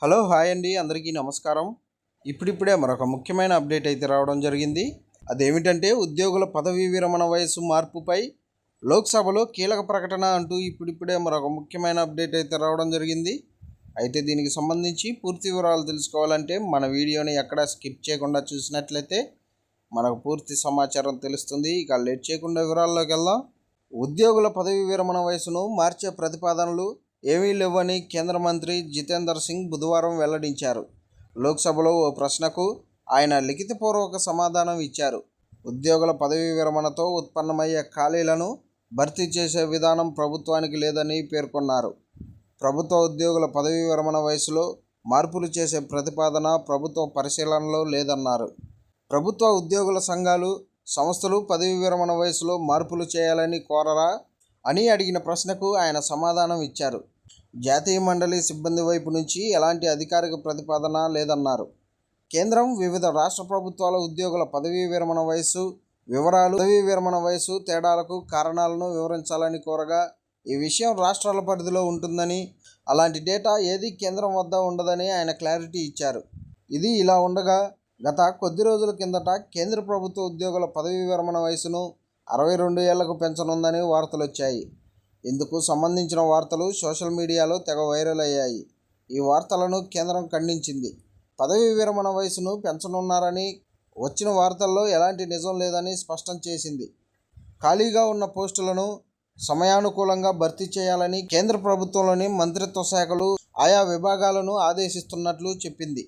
Hello hi అండి, అందరికీ నమస్కారం. ఇప్పుడిప్పుడే మరొక ముఖ్యమైన అప్డేట్ అయితే రావడం జరిగింది. అదేమిటంటే ఉద్యోగుల పదవీ విరమణ వయసు మార్పుపై లోక్సభలో కీలక ప్రకటన అంటూ ఇప్పుడిప్పుడే మరొక ముఖ్యమైన అప్డేట్ అయితే రావడం జరిగింది. అయితే దీనికి సంబంధించి పూర్తి వివరాలు తెలుసుకోవాలంటే మన వీడియోని ఎక్కడా స్కిప్ చేయకుండా చూసినట్లయితే మనకు పూర్తి సమాచారం తెలుస్తుంది. ఇక లేట్ చేయకుండా వివరాల్లోకి వెళ్దాం. ఉద్యోగుల పదవీ విరమణ వయసును మార్చే ప్రతిపాదనలు ఏమీ లేవని కేంద్ర మంత్రి జితేందర్ సింగ్ బుధవారం వెల్లడించారు. లోక్సభలో ఓ ప్రశ్నకు ఆయన లిఖితపూర్వక సమాధానం ఇచ్చారు. ఉద్యోగుల పదవీ విరమణతో ఉత్పన్నమయ్యే ఖాళీలను భర్తీ చేసే విధానం ప్రభుత్వానికి లేదని పేర్కొన్నారు. ప్రభుత్వ ఉద్యోగుల పదవీ విరమణ వయసులో మార్పులు చేసే ప్రతిపాదన ప్రభుత్వ పరిశీలనలో లేదన్నారు. ప్రభుత్వ ఉద్యోగుల సంఘాలు, సంస్థలు పదవీ విరమణ వయసులో మార్పులు చేయాలని కోరరా అని అడిగిన ప్రశ్నకు ఆయన సమాధానం ఇచ్చారు. జాతీయ మండలి సిబ్బంది వైపు నుంచి ఎలాంటి అధికారిక ప్రతిపాదన లేదన్నారు. కేంద్రం వివిధ రాష్ట్ర ప్రభుత్వాల ఉద్యోగుల పదవీ విరమణ వయసు వివరాలు, పదవీ విరమణ వయసు తేడాలకు కారణాలను వివరించాలని కోరగా ఈ విషయం రాష్ట్రాల పరిధిలో ఉంటుందని, అలాంటి డేటా ఏది కేంద్రం వద్ద ఉండదని ఆయన క్లారిటీ ఇచ్చారు. ఇది ఇలా ఉండగా గత కొద్ది రోజుల కిందట కేంద్ర ప్రభుత్వ ఉద్యోగుల పదవీ విరమణ వయసును 62 ఏళ్లకు పెంచనుందని వార్తలు వచ్చాయి. ఇందుకు సంబంధించిన వార్తలు సోషల్ మీడియాలో తెగ వైరల్ అయ్యాయి. ఈ వార్తలను కేంద్రం ఖండించింది. పదవీ విరమణ వయసును పెంచనున్నారని వచ్చిన వార్తల్లో ఎలాంటి నిజం లేదని స్పష్టం చేసింది. ఖాళీగా ఉన్న పోస్టులను సమయానుకూలంగా భర్తీ చేయాలని కేంద్ర ప్రభుత్వంలోని మంత్రిత్వ శాఖలు ఆయా విభాగాలను ఆదేశిస్తున్నట్లు చెప్పింది.